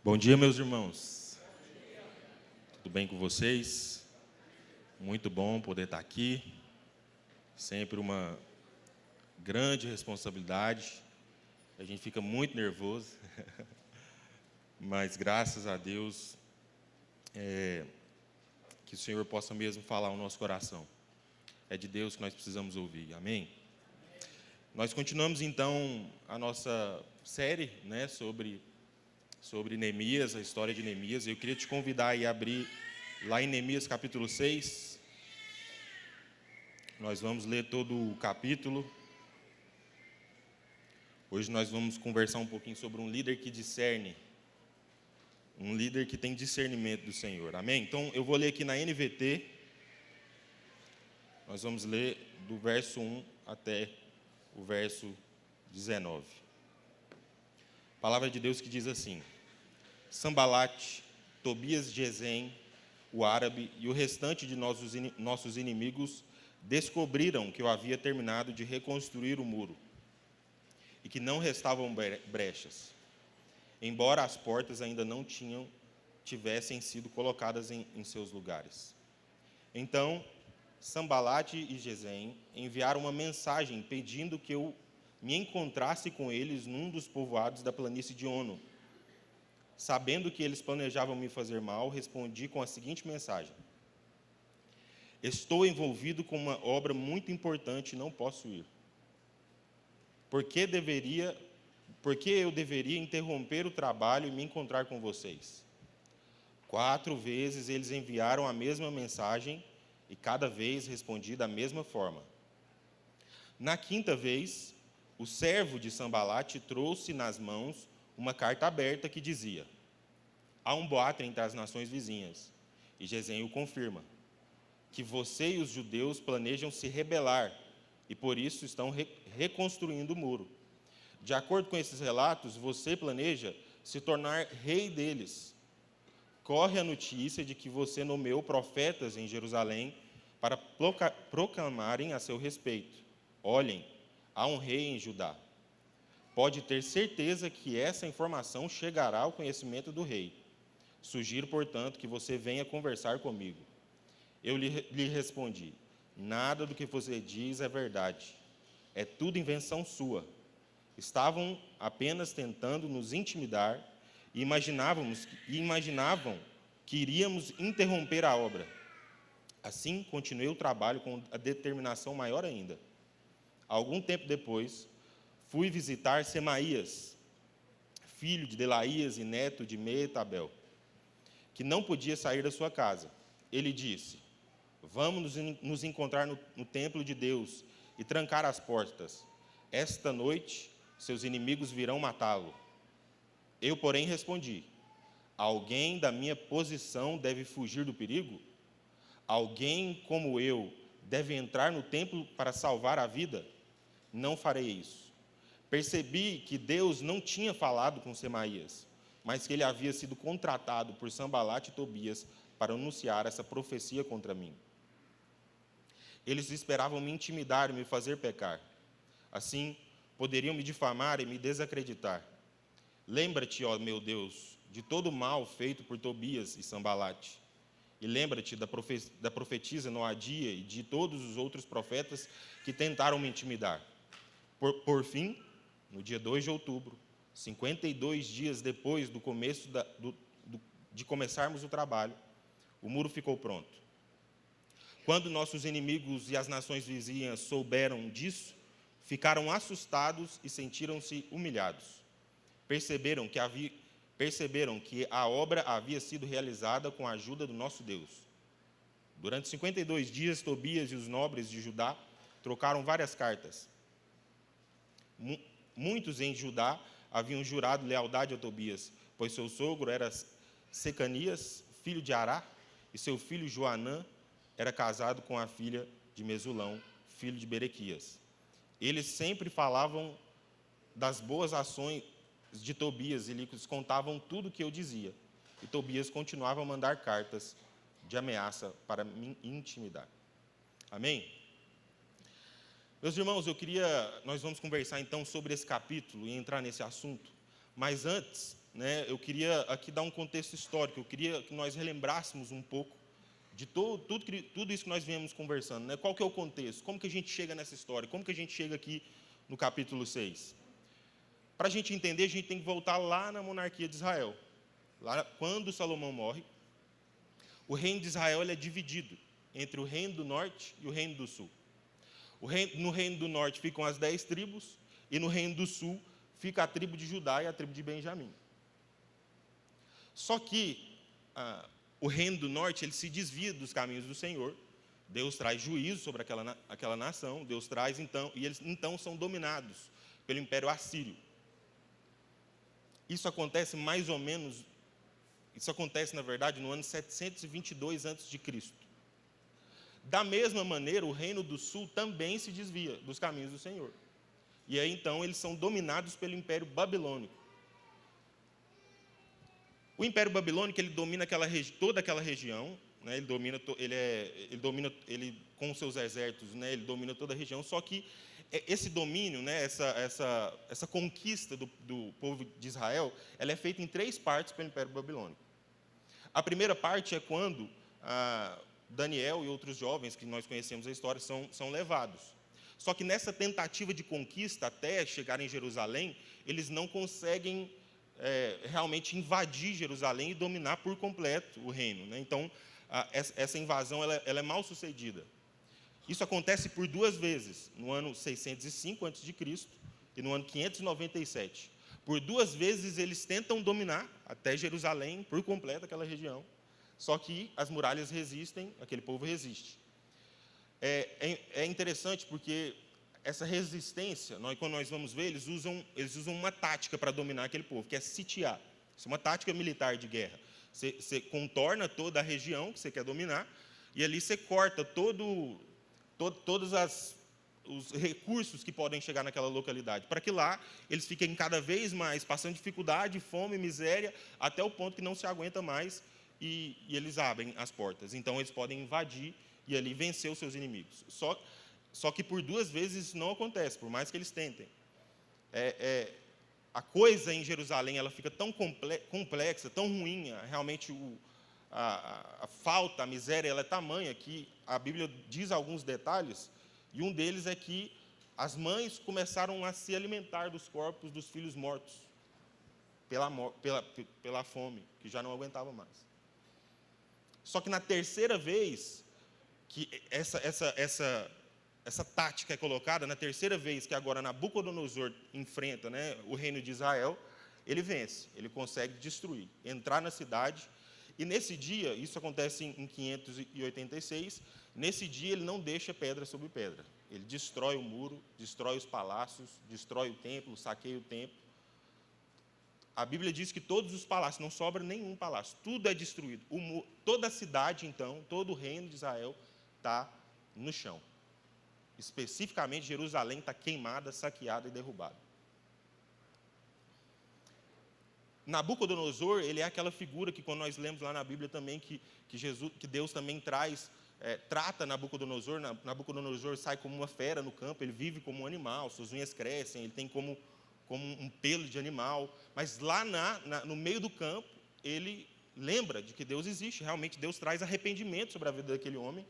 Bom dia, meus irmãos. Tudo bem com vocês? Muito bom poder estar aqui. Sempre uma grande responsabilidade. A gente fica muito nervoso, mas graças a Deus que o Senhor possa mesmo falar ao nosso coração. É de Deus que nós precisamos ouvir. Amém? Nós continuamos então a nossa série, sobre Neemias, a história de Neemias. Eu queria te convidar a abrir lá em Neemias capítulo 6. Nós vamos ler todo o capítulo. Hoje nós vamos conversar um pouquinho sobre um líder que discerne, um líder que tem discernimento do Senhor. Amém? Então eu vou ler aqui na NVT. Nós vamos ler do verso 1 até o verso 19. A palavra de Deus que diz assim: Sambalate, Tobias de Gesem, o árabe e o restante de nossos inimigos descobriram que eu havia terminado de reconstruir o muro e que não restavam brechas, embora as portas ainda não tivessem sido colocadas em seus lugares. Então, Sambalate e Gesem enviaram uma mensagem pedindo que eu me encontrasse com eles num dos povoados da planície de Ono. Sabendo que eles planejavam me fazer mal, respondi com a seguinte mensagem: estou envolvido com uma obra muito importante e não posso ir. Por que eu deveria interromper o trabalho e me encontrar com vocês? 4 vezes eles enviaram a mesma mensagem e cada vez respondi da mesma forma. Na 5ª vez, o servo de Sambalate trouxe nas mãos uma carta aberta que dizia: há um boato entre as nações vizinhas, e Gesem o confirma, que você e os judeus planejam se rebelar e por isso estão reconstruindo o muro. De acordo com esses relatos, você planeja se tornar rei deles. Corre a notícia de que você nomeou profetas em Jerusalém para proclamarem a seu respeito: olhem, há um rei em Judá. Pode ter certeza que essa informação chegará ao conhecimento do rei. Sugiro, portanto, que você venha conversar comigo. Eu lhe respondi: nada do que você diz é verdade. É tudo invenção sua. Estavam apenas tentando nos intimidar e imaginavam que iríamos interromper a obra. Assim, continuei o trabalho com a determinação maior ainda. Algum tempo depois, fui visitar Semaías, filho de Delaías e neto de Meetabel, que não podia sair da sua casa. Ele disse: vamos nos encontrar no templo de Deus e trancar as portas. Esta noite, seus inimigos virão matá-lo. Eu, porém, respondi: alguém da minha posição deve fugir do perigo? Alguém como eu deve entrar no templo para salvar a vida? Não farei isso. Percebi que Deus não tinha falado com Semaías, mas que ele havia sido contratado por Sambalate e Tobias para anunciar essa profecia contra mim. Eles esperavam me intimidar e me fazer pecar. Assim, poderiam me difamar e me desacreditar. Lembra-te, ó meu Deus, de todo o mal feito por Tobias e Sambalate. E lembra-te da profetisa Noadia e de todos os outros profetas que tentaram me intimidar. Por fim, no dia 2 de outubro, 52 dias depois do começo de começarmos o trabalho, o muro ficou pronto. Quando nossos inimigos e as nações vizinhas souberam disso, ficaram assustados e sentiram-se humilhados. Perceberam que a obra havia sido realizada com a ajuda do nosso Deus. Durante 52 dias, Tobias e os nobres de Judá trocaram várias cartas. Muitos em Judá haviam jurado lealdade a Tobias, pois seu sogro era Secanias, filho de Ará, e seu filho Joanã era casado com a filha de Mesulão, filho de Berequias. Eles sempre falavam das boas ações de Tobias e lhes contavam tudo o que eu dizia. E Tobias continuava a mandar cartas de ameaça para me intimidar. Amém? Meus irmãos, nós vamos conversar então sobre esse capítulo e entrar nesse assunto, mas antes, né, eu queria aqui dar um contexto histórico, eu queria que nós relembrássemos um pouco de tudo isso que nós viemos conversando, né? Qual que é o contexto? Como que a gente chega nessa história? Como que a gente chega aqui no capítulo 6? Para a gente entender, a gente tem que voltar lá na monarquia de Israel. Lá, quando Salomão morre, o reino de Israel ele é dividido entre o reino do norte e o reino do sul. No reino do norte ficam as 10 tribos, e no reino do sul fica a tribo de Judá e a tribo de Benjamim. Só que o reino do norte ele se desvia dos caminhos do Senhor. Deus traz juízo sobre aquela nação. Deus traz e eles então são dominados pelo Império Assírio. Isso acontece na verdade no ano 722 a.C. Da mesma maneira, o reino do sul também se desvia dos caminhos do Senhor. E aí então eles são dominados pelo Império Babilônico. O Império Babilônico ele domina toda aquela região, né? Ele com seus exércitos, né? Ele domina toda a região. Só que esse domínio, né? essa conquista do povo de Israel, ela é feita em 3 partes pelo Império Babilônico. A primeira parte é quando Daniel e outros jovens que nós conhecemos a história são levados. Só que nessa tentativa de conquista até chegar em Jerusalém, eles não conseguem realmente invadir Jerusalém e dominar por completo o reino, né? Então, essa invasão ela é mal sucedida. Isso acontece por 2 vezes, no ano 605 a.C. e no ano 597. Por 2 vezes eles tentam dominar até Jerusalém por completo aquela região, só que as muralhas resistem, aquele povo resiste. É interessante porque essa resistência, quando nós vamos ver, eles usam uma tática para dominar aquele povo, que é sitiar. Isso é uma tática militar de guerra. Você contorna toda a região que você quer dominar, e ali você corta todos os recursos que podem chegar naquela localidade, para que lá eles fiquem cada vez mais passando dificuldade, fome, miséria, até o ponto que não se aguenta mais, e eles abrem as portas. Então, eles podem invadir e ali vencer os seus inimigos. Só que por 2 vezes isso não acontece, por mais que eles tentem. A coisa em Jerusalém ela fica tão complexa, tão ruim, realmente a falta, a miséria, ela é tamanha que a Bíblia diz alguns detalhes, e um deles é que as mães começaram a se alimentar dos corpos dos filhos mortos, pela fome, que já não aguentava mais. Só que na terceira vez que essa tática é colocada, na terceira vez que agora Nabucodonosor enfrenta, né, o reino de Israel, ele vence, ele consegue destruir, entrar na cidade, e nesse dia, isso acontece em 586, nesse dia ele não deixa pedra sobre pedra, ele destrói o muro, destrói os palácios, destrói o templo, saqueia o templo. A Bíblia diz que todos os palácios, não sobra nenhum palácio, tudo é destruído. Toda a cidade, então, todo o reino de Israel está no chão. Especificamente, Jerusalém está queimada, saqueada e derrubada. Nabucodonosor, ele é aquela figura que, quando nós lemos lá na Bíblia também, que Deus também trata Nabucodonosor. Nabucodonosor sai como uma fera no campo, ele vive como um animal, suas unhas crescem, ele tem como um pelo de animal, mas lá no meio do campo, ele lembra de que Deus existe, realmente Deus traz arrependimento sobre a vida daquele homem,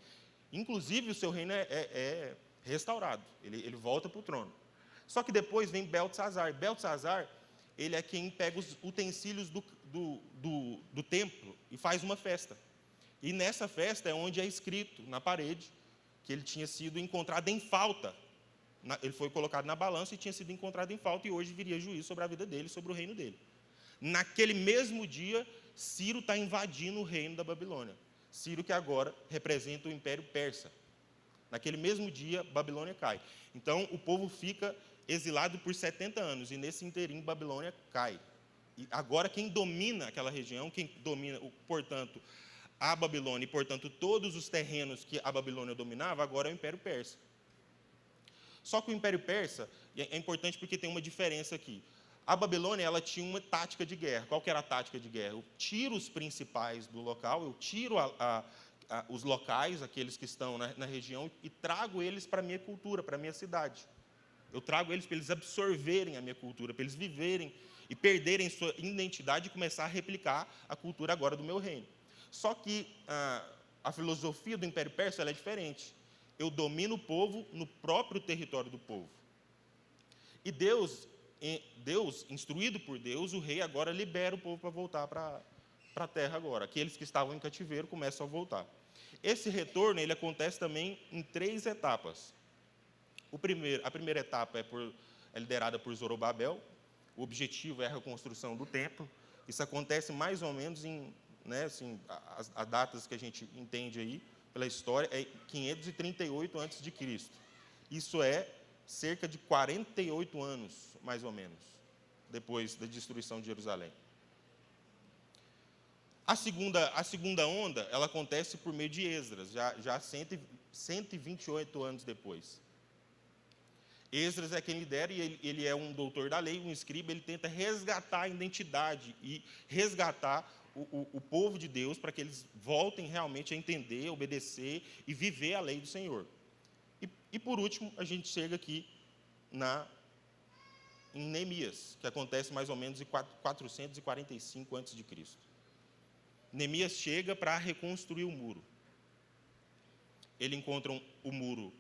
inclusive o seu reino é restaurado, ele volta para o trono. Só que depois vem Beltesazar. Beltesazar, ele é quem pega os utensílios do templo e faz uma festa. E nessa festa é onde é escrito na parede que ele tinha sido encontrado em falta. Ele foi colocado na balança e tinha sido encontrado em falta, e hoje viria juízo sobre a vida dele, sobre o reino dele. Naquele mesmo dia, Ciro está invadindo o reino da Babilônia. Ciro, que agora representa o Império Persa. Naquele mesmo dia, Babilônia cai. Então, o povo fica exilado por 70 anos, e nesse interim, Babilônia cai. E agora, quem domina aquela região, quem domina, portanto, a Babilônia, e, portanto, todos os terrenos que a Babilônia dominava, agora é o Império Persa. Só que o Império Persa, é importante porque tem uma diferença aqui. A Babilônia, ela tinha uma tática de guerra. Qual que era a tática de guerra? Eu tiro os principais do local, eu tiro os locais, aqueles que estão na região, e trago eles para a minha cultura, para a minha cidade. Eu trago eles para eles absorverem a minha cultura, para eles viverem e perderem sua identidade e começar a replicar a cultura agora do meu reino. Só que a filosofia do Império Persa ela é diferente. Eu domino o povo no próprio território do povo. E Deus, instruído por Deus, o rei agora libera o povo para voltar para a terra agora. Aqueles que estavam em cativeiro começam a voltar. Esse retorno ele acontece também em 3 etapas. A primeira etapa é liderada por Zorobabel. O objetivo é a reconstrução do templo. Isso acontece mais ou menos em, as datas que a gente entende aí pela história, é 538 a.C. Isso é cerca de 48 anos, mais ou menos, depois da destruição de Jerusalém. A segunda onda, ela acontece por meio de Esdras, já 128 anos depois. Esdras é quem lidera, e ele é um doutor da lei, um escriba, ele tenta resgatar a identidade e resgatar o povo de Deus para que eles voltem realmente a entender, obedecer e viver a lei do Senhor. E por último, a gente chega aqui em Neemias, que acontece mais ou menos em 445 a.C. Neemias chega para reconstruir o muro. Ele encontra o muro.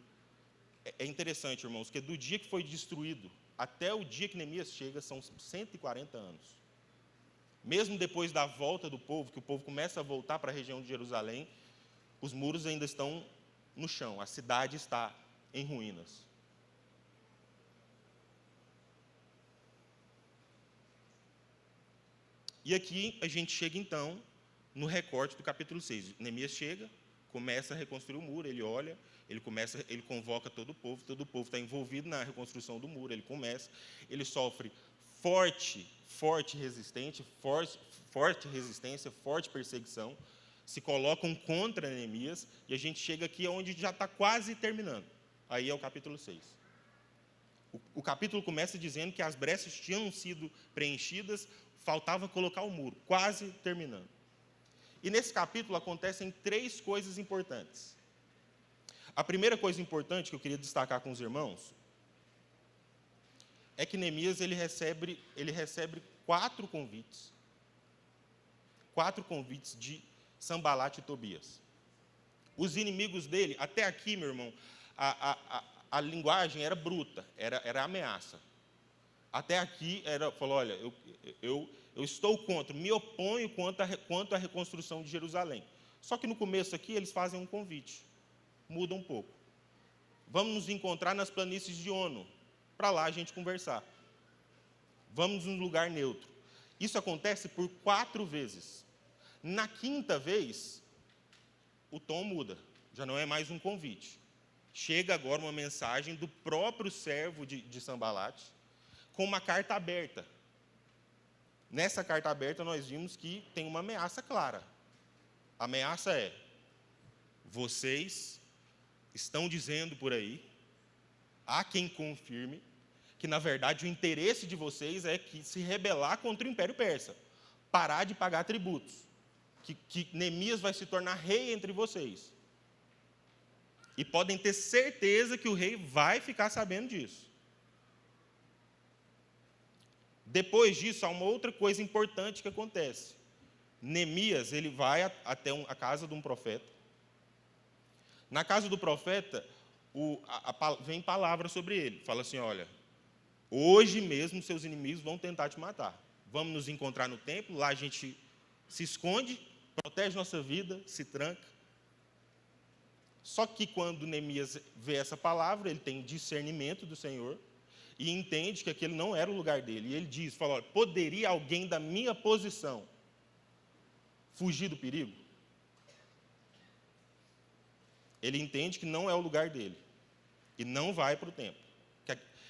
É interessante, irmãos, que do dia que foi destruído até o dia que Neemias chega, são 140 anos. Mesmo depois da volta do povo, que o povo começa a voltar para a região de Jerusalém, os muros ainda estão no chão, a cidade está em ruínas. E aqui a gente chega então no recorte do capítulo 6. Neemias chega, começa a reconstruir o muro, ele olha, ele convoca todo o povo está envolvido na reconstrução do muro, ele sofre forte resistência, forte perseguição, se colocam contra Neemias, e a gente chega aqui onde já está quase terminando. Aí é o capítulo 6. O capítulo começa dizendo que as brechas tinham sido preenchidas, faltava colocar o muro, quase terminando. E nesse capítulo acontecem 3 coisas importantes. A primeira coisa importante que eu queria destacar com os irmãos é que Neemias ele recebe 4 convites. 4 convites de Sanbalat e Tobias. Os inimigos dele, até aqui, meu irmão, a linguagem era bruta, era ameaça. Até aqui falou, olha, eu estou contra, me oponho quanto à reconstrução de Jerusalém. Só que no começo aqui eles fazem um convite, muda um pouco. Vamos nos encontrar nas planícies de Ono, para lá a gente conversar. Vamos num lugar neutro. Isso acontece por 4 vezes. Na 5ª vez, o tom muda, já não é mais um convite. Chega agora uma mensagem do próprio servo de Sanbalat, com uma carta aberta. Nessa carta aberta nós vimos que tem uma ameaça clara. A ameaça é: vocês estão dizendo por aí, há quem confirme, que na verdade o interesse de vocês é que se rebelar contra o Império Persa, parar de pagar tributos, que Neemias vai se tornar rei entre vocês. E podem ter certeza que o rei vai ficar sabendo disso. Depois disso, há uma outra coisa importante que acontece. Neemias, ele vai até a casa de um profeta. Na casa do profeta, vem palavra sobre ele. Fala assim, olha, hoje mesmo seus inimigos vão tentar te matar. Vamos nos encontrar no templo, lá a gente se esconde, protege nossa vida, se tranca. Só que quando Neemias vê essa palavra, ele tem discernimento do Senhor, e entende que aquele não era o lugar dele. E ele diz, fala, olha, poderia alguém da minha posição fugir do perigo? Ele entende que não é o lugar dele. E não vai para o templo.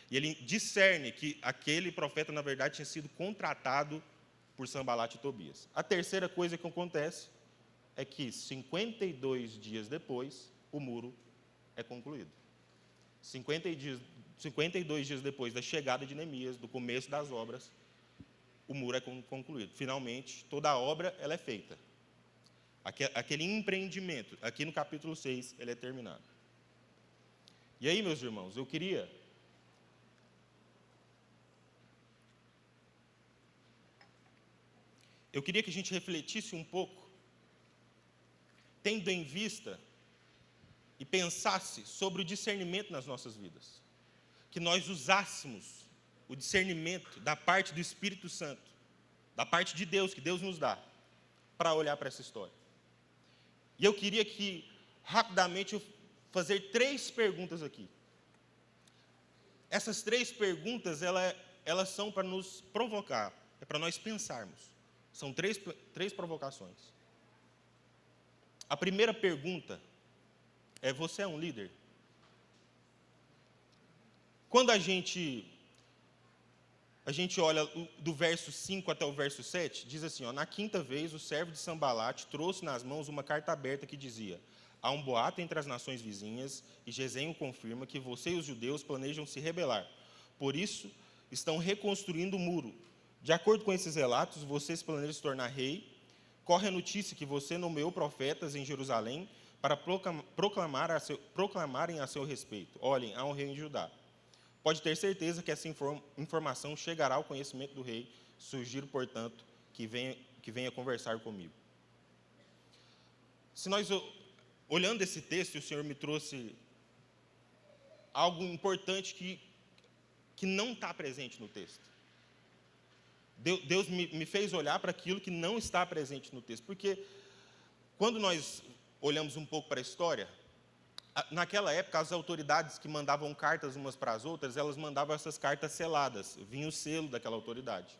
E ele discerne que aquele profeta, na verdade, tinha sido contratado por Sanbalat e Tobias. A terceira coisa que acontece é que 52 dias depois, o muro é concluído. 52 dias depois da chegada de Neemias, do começo das obras, o muro é concluído. Finalmente, toda a obra ela é feita. Aquele empreendimento, aqui no capítulo 6, ele é terminado. E aí, meus irmãos, eu queria eu queria que a gente refletisse um pouco, tendo em vista e pensasse sobre o discernimento nas nossas vidas. Que nós usássemos o discernimento da parte do Espírito Santo, da parte de Deus, que Deus nos dá, para olhar para essa história. E eu queria que, rapidamente, eu fazer 3 perguntas aqui. Essas 3 perguntas, elas são para nos provocar, é para nós pensarmos. São três provocações. A primeira pergunta é: você é um líder? Quando a gente olha do verso 5 até o verso 7, diz assim, ó: na quinta vez, o servo de Sambalate trouxe nas mãos uma carta aberta que dizia: há um boato entre as nações vizinhas, e Gesem confirma que você e os judeus planejam se rebelar. Por isso, estão reconstruindo o muro. De acordo com esses relatos, vocês planejam se tornar rei. Corre a notícia que você nomeou profetas em Jerusalém para proclamarem a seu respeito. Olhem, há um rei em Judá. Pode ter certeza que essa informação chegará ao conhecimento do rei. Sugiro, portanto, que venha conversar comigo. Se nós, olhando esse texto, o Senhor me trouxe algo importante que não está presente no texto. Deus me fez olhar para aquilo que não está presente no texto. Porque quando nós olhamos um pouco para a história, naquela época, as autoridades que mandavam cartas umas para as outras, elas mandavam essas cartas seladas, vinha o selo daquela autoridade.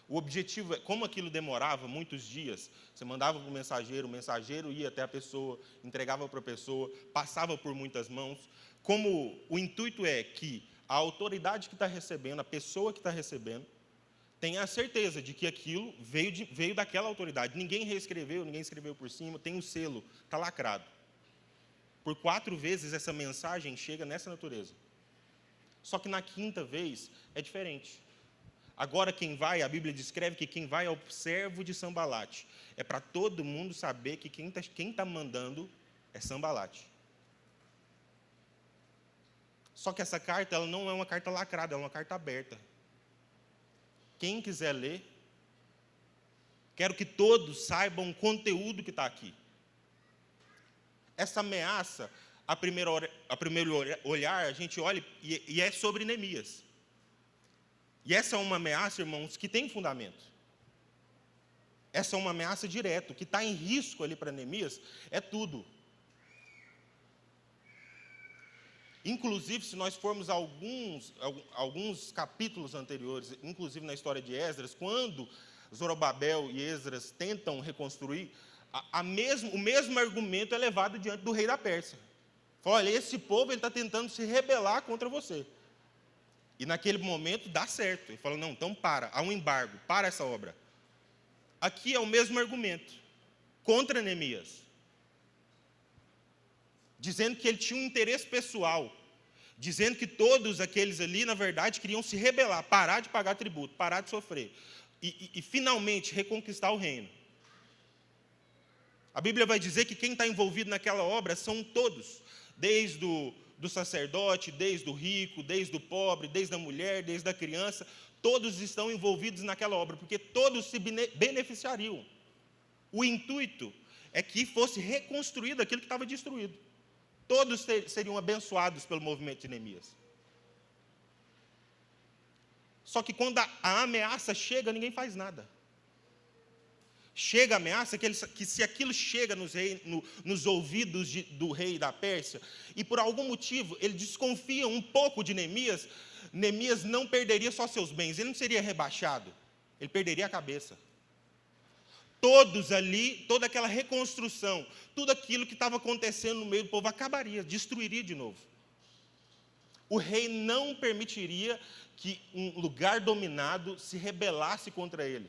O objetivo, como aquilo demorava muitos dias, você mandava para o mensageiro ia até a pessoa, entregava para a pessoa, passava por muitas mãos. Como o intuito é que a autoridade que está recebendo, a pessoa que está recebendo, tenha a certeza de que aquilo veio daquela autoridade. Ninguém reescreveu, ninguém escreveu por cima, tem o selo, está lacrado. Por 4 vezes essa mensagem chega nessa natureza. Só que na quinta vez é diferente. Agora a Bíblia descreve que quem vai é o servo de Sambalate. É para todo mundo saber que quem está mandando é Sambalate. Só que essa carta ela não é uma carta lacrada, é uma carta aberta. Quem quiser ler, quero que todos saibam o conteúdo que está aqui. Essa ameaça, a primeiro olhar, a gente olha e é sobre Neemias. E essa é uma ameaça, irmãos, que tem fundamento. Essa é uma ameaça direta. O que está em risco ali para Neemias é tudo. Inclusive, se nós formos a alguns capítulos anteriores, inclusive na história de Esdras, quando Zorobabel e Esdras tentam reconstruir, o mesmo argumento é levado diante do rei da Pérsia. Fala: olha, esse povo está tentando se rebelar contra você. E naquele momento dá certo. Ele fala: não, então há um embargo, para essa obra. Aqui é o mesmo argumento, contra Neemias. Dizendo que ele tinha um interesse pessoal, dizendo que todos aqueles ali, na verdade, queriam se rebelar, parar de pagar tributo, parar de sofrer, e finalmente reconquistar o reino. A Bíblia vai dizer que quem está envolvido naquela obra são todos, desde do sacerdote, desde o rico, desde o pobre, desde a mulher, desde a criança, todos estão envolvidos naquela obra, porque todos se beneficiariam. O intuito é que fosse reconstruído aquilo que estava destruído. Todos seriam abençoados pelo movimento de Neemias. Só que quando a ameaça chega, ninguém faz nada. Chega a ameaça que se aquilo chega nos ouvidos do rei da Pérsia, e por algum motivo ele desconfia um pouco de Neemias, Neemias não perderia só seus bens, ele não seria rebaixado, ele perderia a cabeça. Todos ali, toda aquela reconstrução, tudo aquilo que estava acontecendo no meio do povo acabaria, destruiria de novo. O rei não permitiria que um lugar dominado se rebelasse contra ele.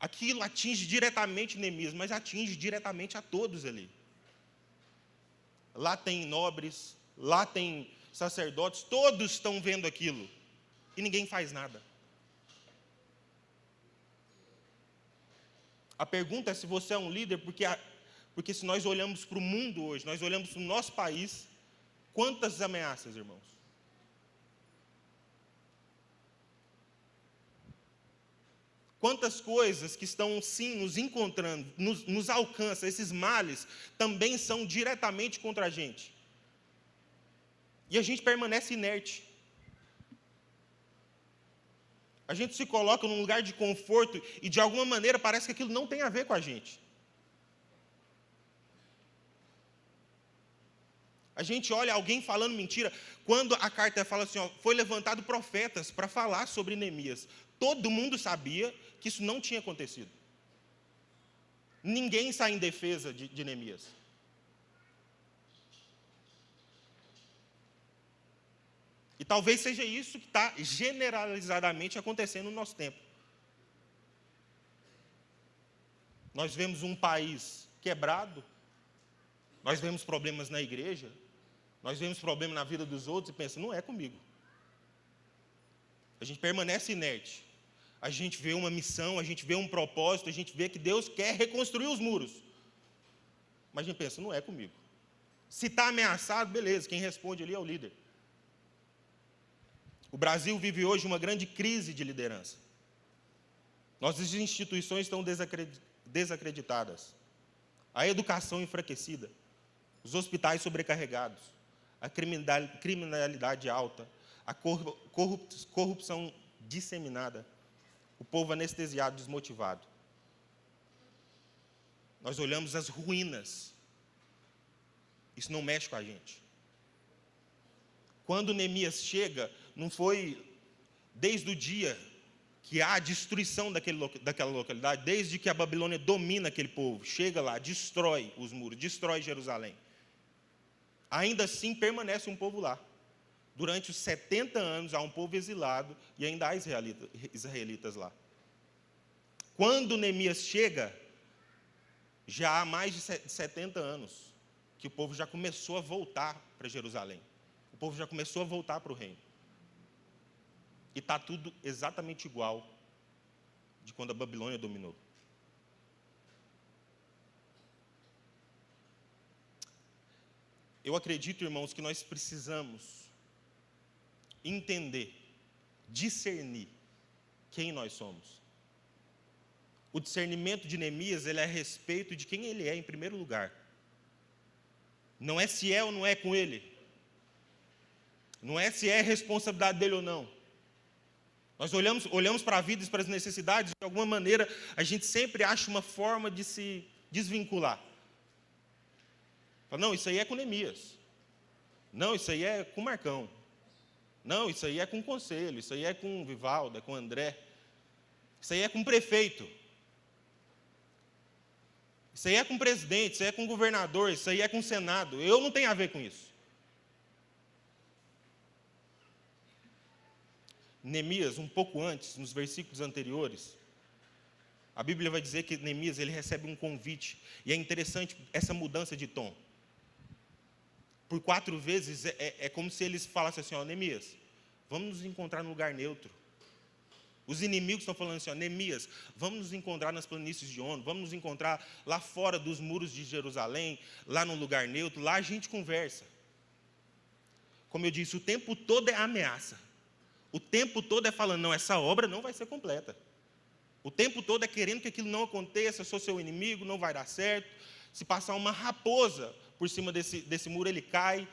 Aquilo atinge diretamente Neemias, mas atinge diretamente a todos ali. Lá tem nobres, lá tem sacerdotes, todos estão vendo aquilo, e ninguém faz nada. A pergunta é se você é um líder, porque se nós olhamos para o mundo hoje, nós olhamos para o nosso país, quantas ameaças, irmãos? Quantas coisas que estão, sim, nos encontrando, nos alcançam, esses males, também são diretamente contra a gente. E a gente permanece inerte. A gente se coloca num lugar de conforto e, de alguma maneira, parece que aquilo não tem a ver com a gente. A gente olha alguém falando mentira. Quando a carta fala assim, ó, foi levantado profetas para falar sobre Neemias. Todo mundo sabia que isso não tinha acontecido. Ninguém sai em defesa de Neemias. E talvez seja isso que está generalizadamente acontecendo no nosso tempo. Nós vemos um país quebrado, nós vemos problemas na igreja, nós vemos problemas na vida dos outros e pensamos, não é comigo. A gente permanece inerte. A gente vê uma missão, a gente vê um propósito, a gente vê que Deus quer reconstruir os muros. Mas a gente pensa, não é comigo. Se está ameaçado, beleza, quem responde ali é o líder. O Brasil vive hoje uma grande crise de liderança. Nossas instituições estão desacreditadas. A educação enfraquecida. Os hospitais sobrecarregados. A criminalidade alta. A corrupção disseminada. O povo anestesiado, desmotivado. Nós olhamos as ruínas. Isso não mexe com a gente. Quando Neemias chega, não foi desde o dia que há a destruição daquela localidade, desde que a Babilônia domina aquele povo, chega lá, destrói os muros, destrói Jerusalém. Ainda assim permanece um povo lá. Durante os 70 anos há um povo exilado e ainda há israelitas lá. Quando Neemias chega, já há mais de 70 anos que o povo já começou a voltar para Jerusalém. O povo já começou a voltar para o reino. E está tudo exatamente igual de quando a Babilônia dominou. Eu acredito, irmãos, que nós precisamos entender, discernir quem nós somos. O discernimento de Neemias, ele é a respeito de quem ele é, em primeiro lugar. Não é se é ou não é com ele. Não é se é responsabilidade dele ou não. Nós olhamos para a vida e para as necessidades, de alguma maneira, a gente sempre acha uma forma de se desvincular. Fala, não, isso aí é com Neemias. Não, isso aí é com Marcão. Não, isso aí é com o conselho, isso aí é com o Vivaldo, é com o André. Isso aí é com o prefeito. Isso aí é com o presidente, isso aí é com o governador, isso aí é com o Senado. Eu não tenho a ver com isso. Neemias, um pouco antes, nos versículos anteriores, a Bíblia vai dizer que Neemias ele recebe um convite. E é interessante essa mudança de tom. Por 4 vezes é como se eles falassem assim, ó, Neemias, vamos nos encontrar num lugar neutro. Os inimigos estão falando assim, ó, Neemias, vamos nos encontrar nas planícies de Ono, vamos nos encontrar lá fora dos muros de Jerusalém, lá num lugar neutro, lá a gente conversa. Como eu disse, o tempo todo é ameaça. O tempo todo é falando, não, essa obra não vai ser completa. O tempo todo é querendo que aquilo não aconteça, eu sou seu inimigo, não vai dar certo. Se passar uma raposa por cima desse muro, ele cai.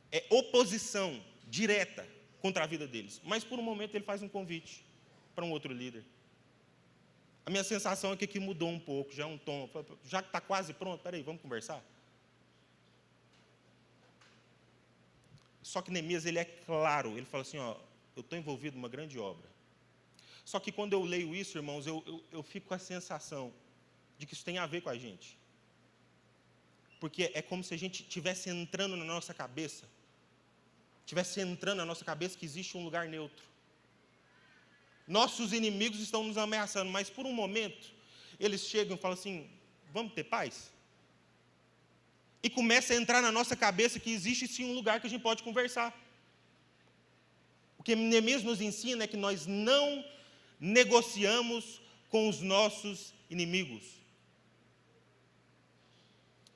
É oposição direta contra a vida deles. Mas, por um momento, ele faz um convite para um outro líder. A minha sensação é que aqui mudou um pouco, já é um tom. Já que está quase pronto, espera aí, vamos conversar? Só que Neemias, ele é claro, ele fala assim, ó, eu estou envolvido numa grande obra. Só que quando eu leio isso, irmãos, eu fico com a sensação de que isso tem a ver com a gente. Porque é como se a gente estivesse entrando na nossa cabeça, que existe um lugar neutro. Nossos inimigos estão nos ameaçando, mas por um momento, eles chegam e falam assim, vamos ter paz? E começa a entrar na nossa cabeça que existe sim um lugar que a gente pode conversar. O que Neemias nos ensina é que nós não negociamos com os nossos inimigos.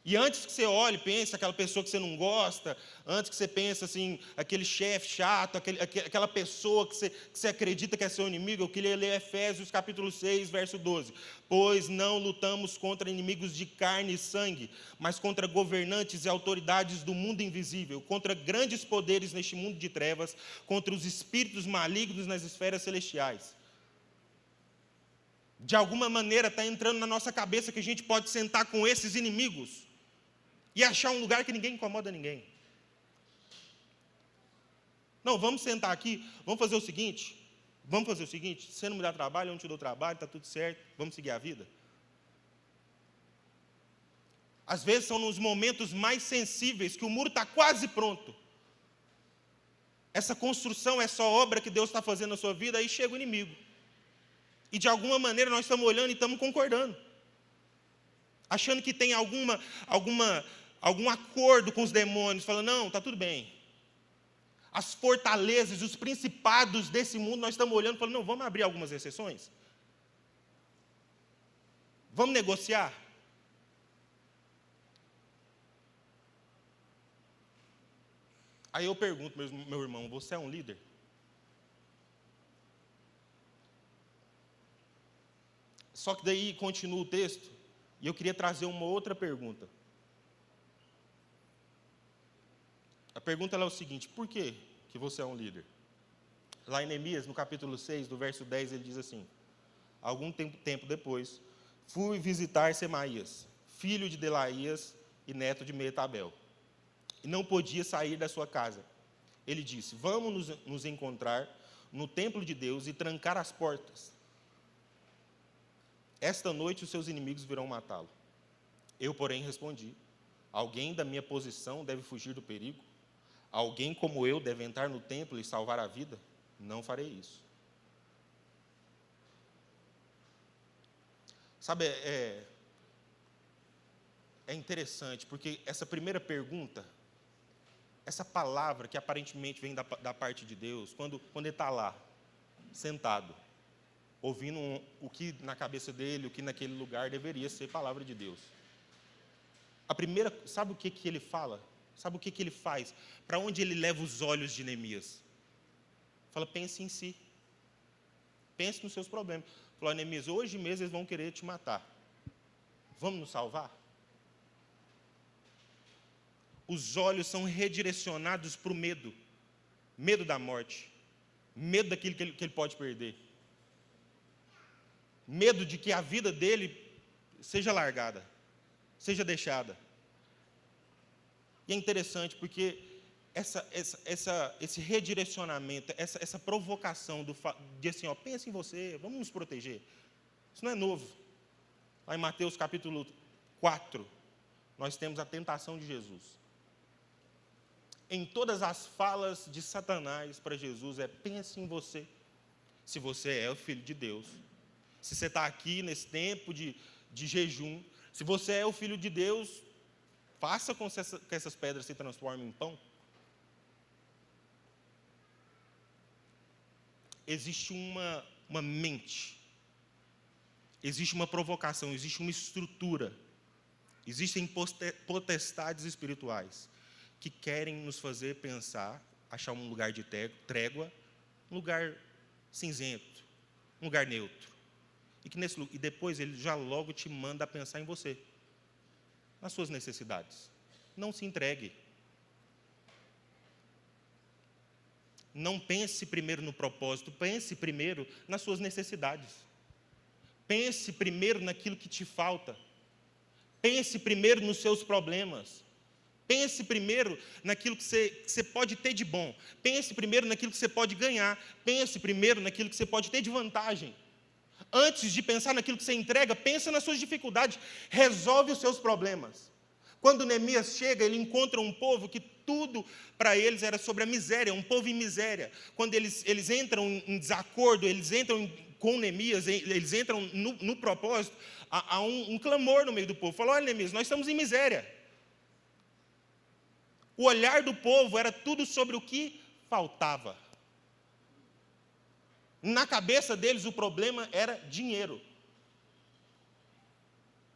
E antes que você olhe, pense aquela pessoa que você não gosta, antes que você pense assim, aquele chefe chato, aquela pessoa que você acredita que é seu inimigo, eu queria ler Efésios capítulo 6, verso 12. Pois não lutamos contra inimigos de carne e sangue, mas contra governantes e autoridades do mundo invisível, contra grandes poderes neste mundo de trevas, contra os espíritos malignos nas esferas celestiais. De alguma maneira está entrando na nossa cabeça que a gente pode sentar com esses inimigos e achar um lugar que ninguém incomoda ninguém. Não, vamos sentar aqui, vamos fazer o seguinte, você não me dá trabalho, eu não te dou trabalho, está tudo certo, vamos seguir a vida. Às vezes são nos momentos mais sensíveis, que o muro está quase pronto. Essa construção, essa obra que Deus está fazendo na sua vida, aí chega o inimigo. E de alguma maneira nós estamos olhando e estamos concordando. Achando que tem algum acordo com os demônios, falando, não, está tudo bem. As fortalezas, os principados desse mundo, nós estamos olhando e falando, não, vamos abrir algumas exceções? Vamos negociar? Aí eu pergunto, meu irmão, você é um líder? Só que daí continua o texto, e eu queria trazer uma outra pergunta. A pergunta é o seguinte, por que você é um líder? Lá em Neemias, no capítulo 6, do verso 10, ele diz assim, algum tempo depois, fui visitar Semaías, filho de Delaías e neto de Meetabel, e não podia sair da sua casa. Ele disse, vamos nos encontrar no templo de Deus e trancar as portas. Esta noite os seus inimigos virão matá-lo. Eu, porém, respondi, alguém da minha posição deve fugir do perigo? Alguém como eu deve entrar no templo e salvar a vida? Não farei isso. Sabe, é interessante, porque essa primeira pergunta, essa palavra que aparentemente vem da parte de Deus, quando ele está lá, sentado, ouvindo o que na cabeça dele, o que naquele lugar deveria ser palavra de Deus. A primeira, sabe o que ele fala? Sabe o que ele faz? Para onde ele leva os olhos de Neemias? Fala, pense em si. Pense nos seus problemas. Fala, Neemias, hoje mesmo eles vão querer te matar. Vamos nos salvar? Os olhos são redirecionados para o medo. Medo da morte. Medo daquilo que ele pode perder. Medo de que a vida dele seja largada, seja deixada. E é interessante porque esse redirecionamento, essa provocação de assim, pense em você, vamos nos proteger. Isso não é novo. Lá em Mateus capítulo 4, nós temos a tentação de Jesus. Em todas as falas de Satanás para Jesus pense em você, se você é o Filho de Deus. Se você está aqui nesse tempo de jejum, se você é o Filho de Deus, faça com que essas pedras se transformem em pão. Existe uma mente, existe uma provocação, existe uma estrutura, existem potestades espirituais que querem nos fazer pensar, achar um lugar de trégua, um lugar cinzento, um lugar neutro. E depois ele já logo te manda a pensar em você, nas suas necessidades. Não se entregue. Não pense primeiro no propósito, pense primeiro nas suas necessidades. Pense primeiro naquilo que te falta. Pense primeiro nos seus problemas. Pense primeiro naquilo que você pode ter de bom. Pense primeiro naquilo que você pode ganhar. Pense primeiro naquilo que você pode ter de vantagem. Antes de pensar naquilo que você entrega, pensa nas suas dificuldades, resolve os seus problemas. Quando Neemias chega, ele encontra um povo que tudo para eles era sobre a miséria, um povo em miséria. Quando eles entram em desacordo, eles entram com Neemias, eles entram no propósito, há um clamor no meio do povo. Falou, olha Neemias, nós estamos em miséria. O olhar do povo era tudo sobre o que faltava. Na cabeça deles, o problema era dinheiro.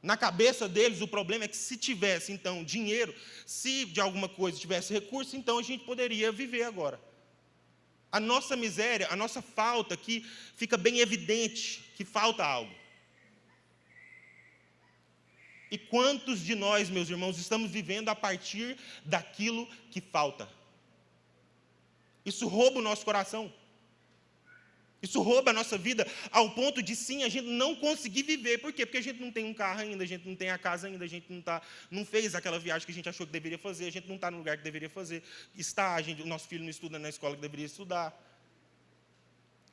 Na cabeça deles, o problema é que se tivesse, então, dinheiro, se de alguma coisa tivesse recurso, então a gente poderia viver agora. A nossa miséria, a nossa falta aqui, fica bem evidente que falta algo. E quantos de nós, meus irmãos, estamos vivendo a partir daquilo que falta? Isso rouba o nosso coração. Isso rouba a nossa vida ao ponto de, sim, a gente não conseguir viver. Por quê? Porque a gente não tem um carro ainda, a gente não tem a casa ainda, a gente não fez aquela viagem que a gente achou que deveria fazer, a gente não está no lugar que deveria fazer. O nosso filho não estuda na escola que deveria estudar.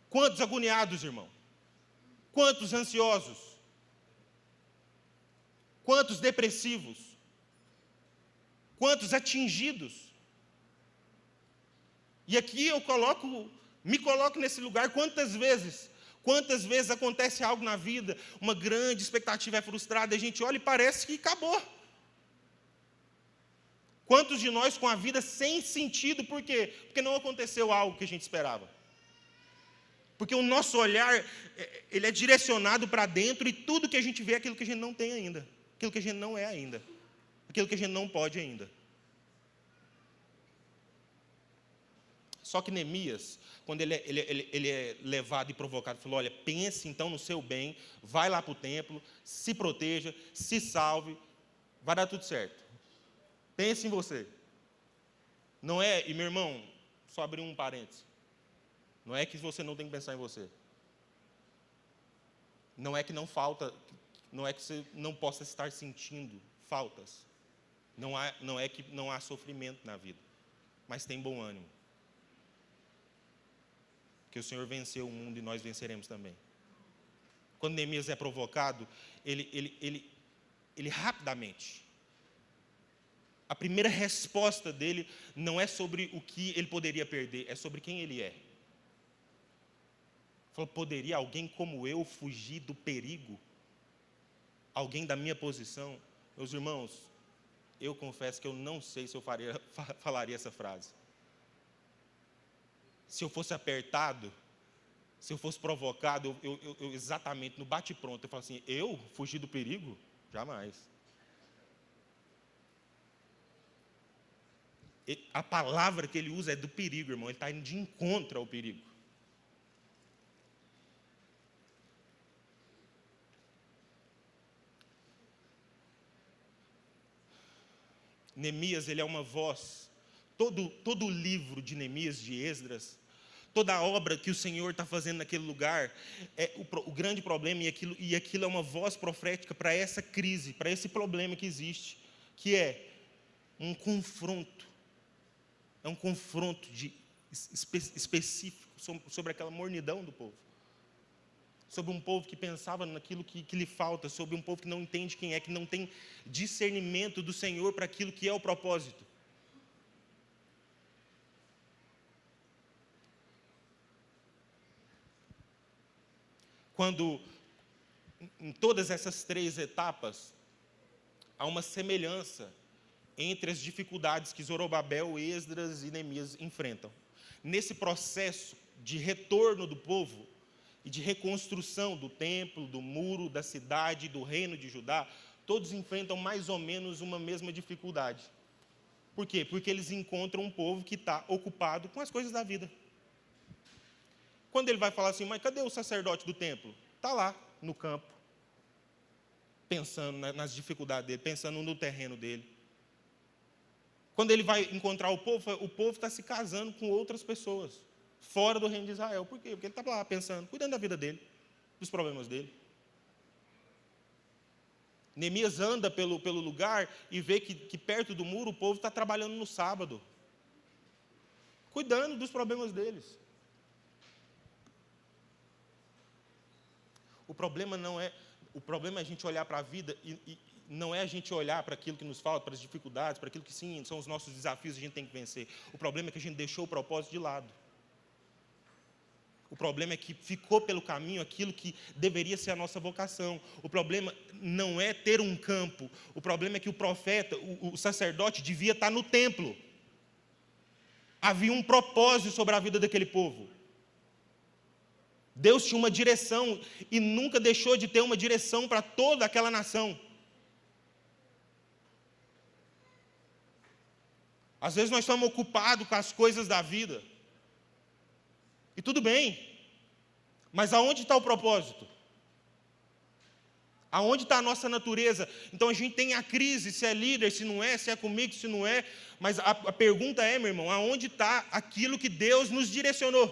Quantos agoniados, irmão? Quantos ansiosos? Quantos depressivos? Quantos atingidos? E aqui eu me coloco nesse lugar. Quantas vezes acontece algo na vida, uma grande expectativa é frustrada, a gente olha e parece que acabou. Quantos de nós com a vida sem sentido, por quê? Porque não aconteceu algo que a gente esperava. Porque o nosso olhar, ele é direcionado para dentro e tudo que a gente vê é aquilo que a gente não tem ainda, aquilo que a gente não é ainda, aquilo que a gente não pode ainda. Só que Neemias, quando ele é levado e provocado, falou, olha, pense então no seu bem, vai lá para o templo, se proteja, se salve, vai dar tudo certo. Pense em você. Não é, e meu irmão, só abrir um parênteses, não é que você não tem que pensar em você. Não é que não falta, não é que você não possa estar sentindo faltas. Não é que não há sofrimento na vida, mas tem bom ânimo. Que o Senhor venceu o mundo e nós venceremos também. Quando Neemias é provocado, ele rapidamente, a primeira resposta dele não é sobre o que ele poderia perder, é sobre quem ele é. Ele falou, poderia alguém como eu fugir do perigo? Alguém da minha posição? Meus irmãos, eu confesso que eu não sei se eu falaria essa frase. Se eu fosse apertado, se eu fosse provocado, eu exatamente no bate-pronto, eu falo assim, eu fugir do perigo? Jamais. A palavra que ele usa é do perigo, irmão, ele está indo de encontro ao perigo. Neemias, ele é uma voz. Todo o livro de Neemias, de Esdras, toda a obra que o Senhor está fazendo naquele lugar, o grande problema, e aquilo é uma voz profética para essa crise, para esse problema que existe, que é um confronto. É um confronto específico sobre aquela mornidão do povo. Sobre um povo que pensava naquilo que lhe falta, sobre um povo que não entende quem é, que não tem discernimento do Senhor para aquilo que é o propósito. Quando, em todas essas três etapas, há uma semelhança entre as dificuldades que Zorobabel, Esdras e Neemias enfrentam. Nesse processo de retorno do povo e de reconstrução do templo, do muro, da cidade, do reino de Judá, todos enfrentam mais ou menos uma mesma dificuldade. Por quê? Porque eles encontram um povo que está ocupado com as coisas da vida. Quando ele vai falar assim, mas cadê o sacerdote do templo? Está lá, no campo, pensando nas dificuldades dele, pensando no terreno dele. Quando ele vai encontrar o povo está se casando com outras pessoas, fora do reino de Israel. Por quê? Porque ele está lá pensando, cuidando da vida dele, dos problemas dele. Neemias anda pelo lugar e vê que perto do muro o povo está trabalhando no sábado, cuidando dos problemas deles. O problema é a gente olhar para a vida e não é a gente olhar para aquilo que nos falta, para as dificuldades, para aquilo que sim, são os nossos desafios que a gente tem que vencer. O problema é que a gente deixou o propósito de lado. O problema é que ficou pelo caminho aquilo que deveria ser a nossa vocação. O problema não é ter um campo. O problema é que o profeta, o sacerdote, devia estar no templo. Havia um propósito sobre a vida daquele povo. Deus tinha uma direção e nunca deixou de ter uma direção para toda aquela nação. Às vezes nós estamos ocupados com as coisas da vida. E tudo bem. Mas aonde está o propósito? Aonde está a nossa natureza? Então a gente tem a crise, se é líder, se não é, se é comigo, se não é. Mas a pergunta é, meu irmão, aonde está aquilo que Deus nos direcionou?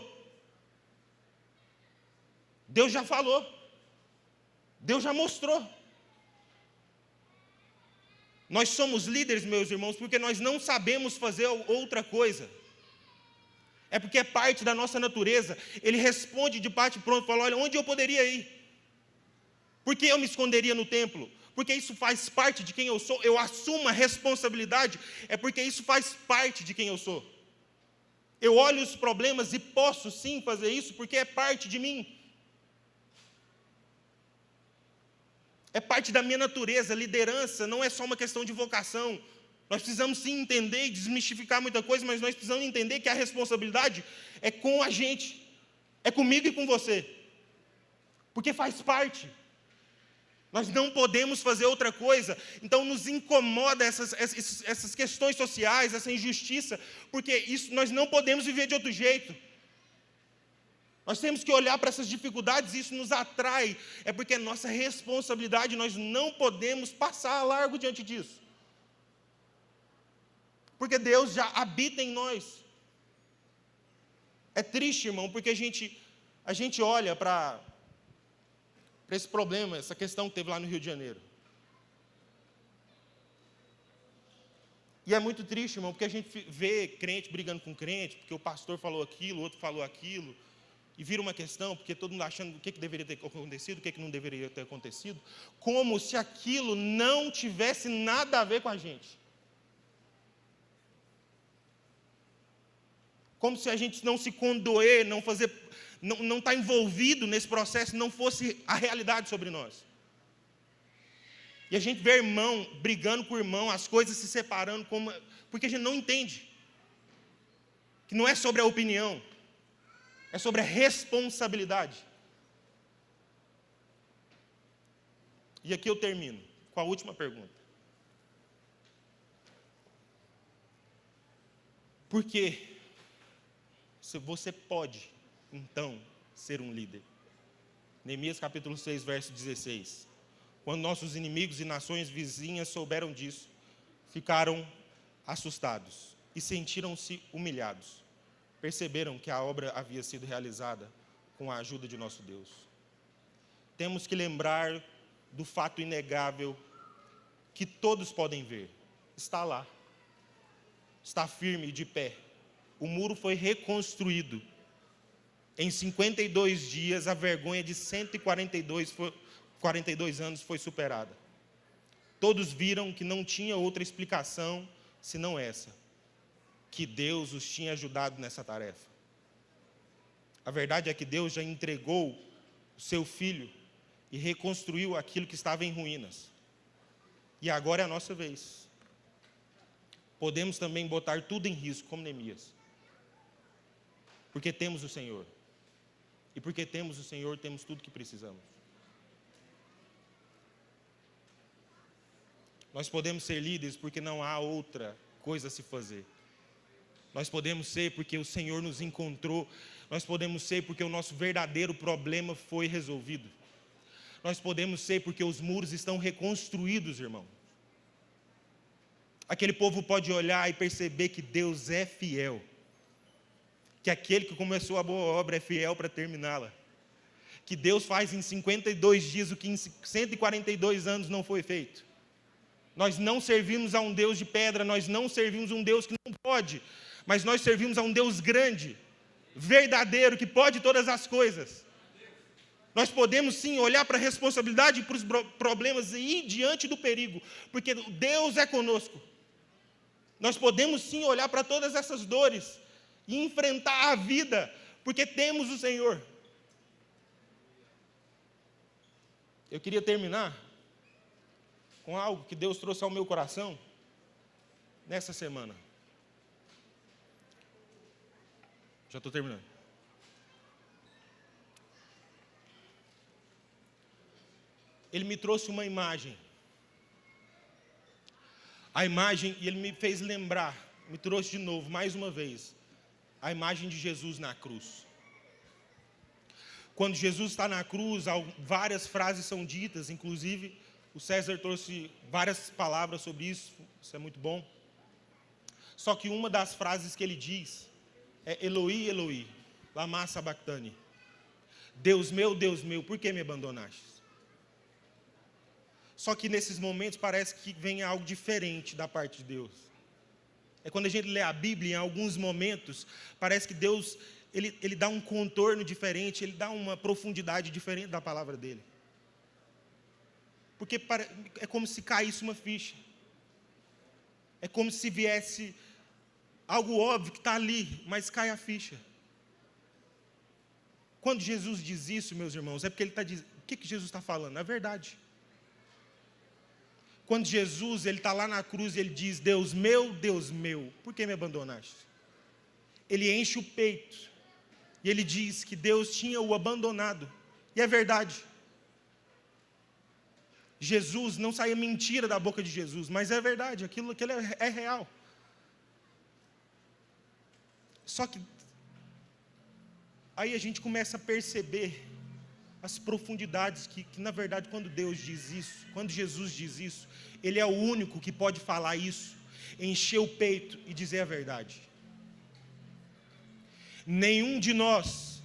Deus já falou. Deus já mostrou. Nós somos líderes, meus irmãos, porque nós não sabemos fazer outra coisa. É porque é parte da nossa natureza. Ele responde de bate pronto, fala, olha, onde eu poderia ir? Por que eu me esconderia no templo? Porque isso faz parte de quem eu sou. Eu assumo a responsabilidade, é porque isso faz parte de quem eu sou. Eu olho os problemas e posso sim fazer isso, porque é parte de mim. É parte da minha natureza. Liderança não é só uma questão de vocação. Nós precisamos sim entender e desmistificar muita coisa, mas nós precisamos entender que a responsabilidade é com a gente. É comigo e com você. Porque faz parte. Nós não podemos fazer outra coisa. Então nos incomoda essas questões sociais, essa injustiça, porque isso nós não podemos viver de outro jeito. Nós temos que olhar para essas dificuldades e isso nos atrai. É porque é nossa responsabilidade, nós não podemos passar a largo diante disso. Porque Deus já habita em nós. É triste, irmão, porque a gente olha para esse problema, essa questão que teve lá no Rio de Janeiro. E é muito triste, irmão, porque a gente vê crente brigando com crente, porque o pastor falou aquilo, o outro falou aquilo, e vira uma questão, porque todo mundo achando o que deveria ter acontecido, o que não deveria ter acontecido, como se aquilo não tivesse nada a ver com a gente. Como se a gente não se condoer, não estar envolvido nesse processo, não fosse a realidade sobre nós. E a gente vê irmão brigando com o irmão, as coisas se separando, porque a gente não entende. Que não é sobre a opinião, é sobre a responsabilidade. E aqui eu termino com a última pergunta. Por que você pode, então, ser um líder? Neemias capítulo 6, verso 16. Quando nossos inimigos e nações vizinhas souberam disso, ficaram assustados e sentiram-se humilhados. Perceberam que a obra havia sido realizada com a ajuda de nosso Deus. Temos que lembrar do fato inegável que todos podem ver. Está lá. Está firme e de pé. O muro foi reconstruído. Em 52 dias, a vergonha de 142 anos foi superada. Todos viram que não tinha outra explicação senão essa, que Deus os tinha ajudado nessa tarefa. A verdade é que Deus já entregou o seu Filho e reconstruiu aquilo que estava em ruínas. E agora é a nossa vez. Podemos também botar tudo em risco, como Neemias. Porque temos o Senhor. E porque temos o Senhor, temos tudo que precisamos. Nós podemos ser líderes porque não há outra coisa a se fazer. Nós podemos ser porque o Senhor nos encontrou. Nós podemos ser porque o nosso verdadeiro problema foi resolvido. Nós podemos ser porque os muros estão reconstruídos, irmão. Aquele povo pode olhar e perceber que Deus é fiel. Que aquele que começou a boa obra é fiel para terminá-la. Que Deus faz em 52 dias o que em 142 anos não foi feito. Nós não servimos a um Deus de pedra, nós não servimos a um Deus que não pode, mas nós servimos a um Deus grande, verdadeiro, que pode todas as coisas. Nós podemos sim olhar para a responsabilidade e para os problemas e ir diante do perigo, porque Deus é conosco. Nós podemos sim olhar para todas essas dores e enfrentar a vida, porque temos o Senhor. Eu queria terminar com algo que Deus trouxe ao meu coração nessa semana. Já estou terminando. Ele me trouxe uma imagem. A imagem, e ele me fez lembrar me trouxe de novo, mais uma vez, a imagem de Jesus na cruz. Quando Jesus está na cruz, várias frases são ditas, inclusive o César trouxe várias palavras sobre isso é muito bom. Só que uma das frases que ele diz é Eloi, Eloi, lama sabachthani. Deus meu, por que me abandonaste? Só que nesses momentos parece que vem algo diferente da parte de Deus. É quando a gente lê a Bíblia, em alguns momentos, parece que Deus, ele dá um contorno diferente, ele dá uma profundidade diferente da palavra dele. Porque é como se caísse uma ficha. É como se viesse algo óbvio que está ali, mas cai a ficha. Quando Jesus diz isso, meus irmãos, é porque ele está dizendo, o que Jesus está falando? É verdade. Quando Jesus está lá na cruz, ele diz, Deus meu, por que me abandonaste? Ele enche o peito, e ele diz que Deus tinha o abandonado, e é verdade. Jesus, não saía mentira da boca de Jesus, mas é verdade, aquilo é real. Só que, aí a gente começa a perceber as profundidades que na verdade, quando Deus diz isso, quando Jesus diz isso, Ele é o único que pode falar isso, encher o peito e dizer a verdade. Nenhum de nós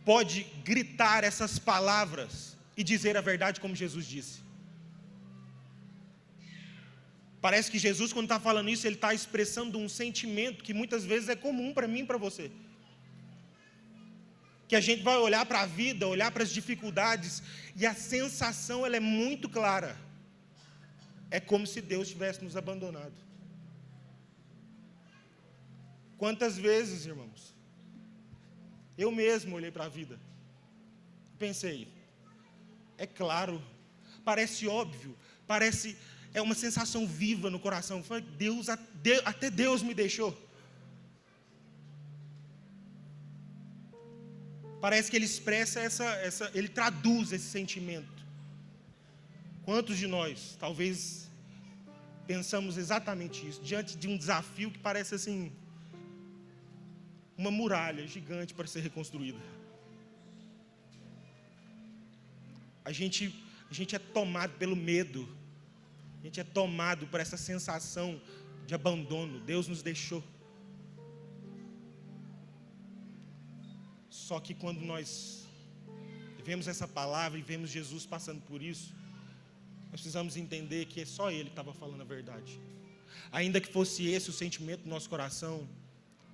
pode gritar essas palavras e dizer a verdade como Jesus disse. Parece que Jesus, quando está falando isso, Ele está expressando um sentimento que muitas vezes é comum para mim e para você. Que a gente vai olhar para a vida, olhar para as dificuldades, e a sensação ela é muito clara. É como se Deus tivesse nos abandonado. Quantas vezes, irmãos, eu mesmo olhei para a vida, pensei, é claro, parece óbvio, é uma sensação viva no coração. Falei, até Deus me deixou. Parece que ele expressa ele traduz esse sentimento. Quantos de nós, talvez, pensamos exatamente isso, diante de um desafio que parece assim, uma muralha gigante para ser reconstruída. A gente é tomado pelo medo, a gente é tomado por essa sensação de abandono. Deus nos deixou. Só que quando nós vemos essa palavra e vemos Jesus passando por isso, nós precisamos entender que é só Ele que estava falando a verdade. Ainda que fosse esse o sentimento do nosso coração,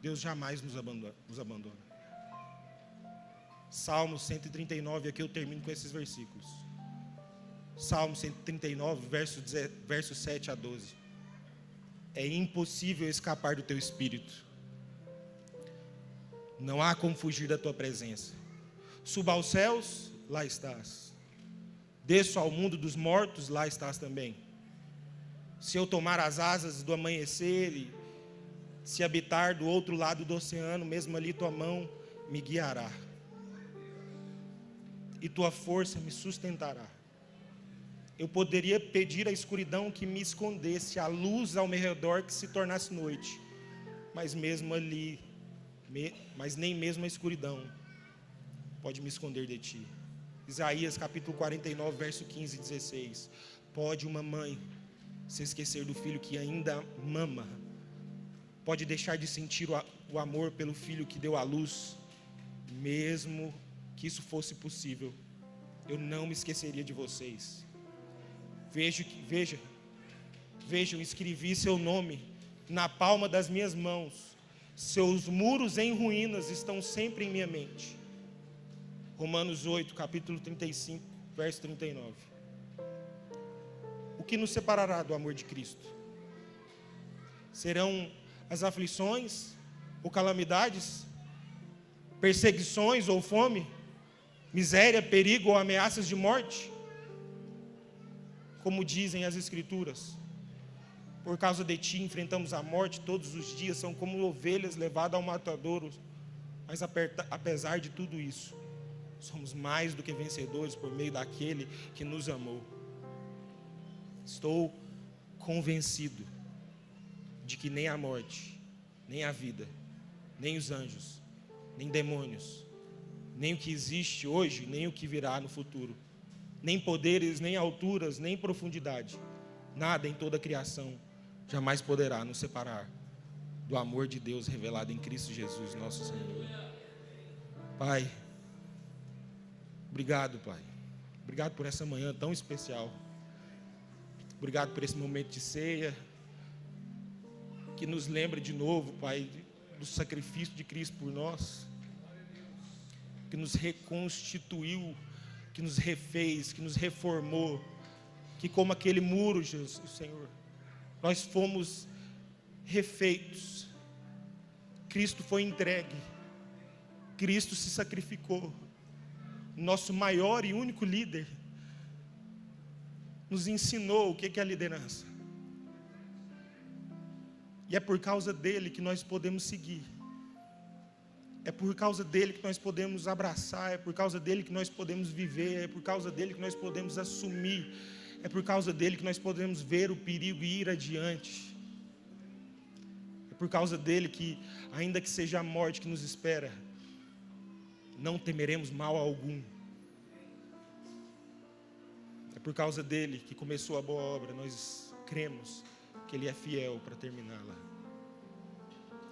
Deus jamais nos abandona. Salmo 139, aqui eu termino com esses versículos. Salmo 139, verso 7 a 12. É impossível escapar do teu espírito. Não há como fugir da tua presença. Suba aos céus, lá estás. Desço ao mundo dos mortos, lá estás também. Se eu tomar as asas do amanhecer e se habitar do outro lado do oceano, mesmo ali tua mão me guiará. E tua força me sustentará. Eu poderia pedir à escuridão que me escondesse, a luz ao meu redor que se tornasse noite. Mas nem mesmo a escuridão pode me esconder de ti. Isaías capítulo 49, verso 15 e 16. Pode uma mãe se esquecer do filho que ainda mama? Pode deixar de sentir o amor pelo filho que deu à luz? Mesmo que isso fosse possível, eu não me esqueceria de vocês. Vejam, eu escrevi seu nome na palma das minhas mãos. Seus muros em ruínas estão sempre em minha mente. Romanos 8, capítulo 35, verso 39. O que nos separará do amor de Cristo? Serão as aflições ou calamidades? Perseguições ou fome? Miséria, perigo ou ameaças de morte? Como dizem as Escrituras, por causa de ti enfrentamos a morte todos os dias, são como ovelhas levadas ao matadouro. Mas apesar de tudo isso, somos mais do que vencedores por meio daquele que nos amou. Estou convencido de que nem a morte, nem a vida, nem os anjos, nem demônios, nem o que existe hoje, nem o que virá no futuro, nem poderes, nem alturas, nem profundidade, nada em toda a criação jamais poderá nos separar do amor de Deus revelado em Cristo Jesus, nosso Senhor. Pai, obrigado, Pai. Obrigado por essa manhã tão especial. Obrigado por esse momento de ceia, que nos lembra de novo, Pai, do sacrifício de Cristo por nós, que nos reconstituiu, que nos refez, que nos reformou, que como aquele muro, Jesus, Senhor, nós fomos refeitos. Cristo foi entregue, Cristo se sacrificou. Nosso maior e único líder nos ensinou o que é a liderança. E é por causa dele que nós podemos seguir. É por causa dele que nós podemos abraçar, é por causa dele que nós podemos viver, é por causa dele que nós podemos assumir, é por causa dele que nós podemos ver o perigo e ir adiante. É por causa dele que, ainda que seja a morte que nos espera, não temeremos mal algum. É por causa dele que começou a boa obra, nós cremos que ele é fiel para terminá-la.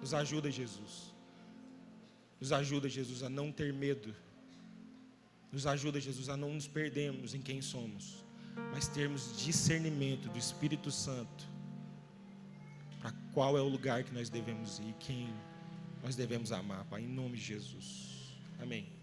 Nos ajuda, Jesus. Nos ajuda, Jesus, a não ter medo. Nos ajuda, Jesus, a não nos perdermos em quem somos, mas termos discernimento do Espírito Santo para qual é o lugar que nós devemos ir, quem nós devemos amar, Pai, em nome de Jesus. Amém.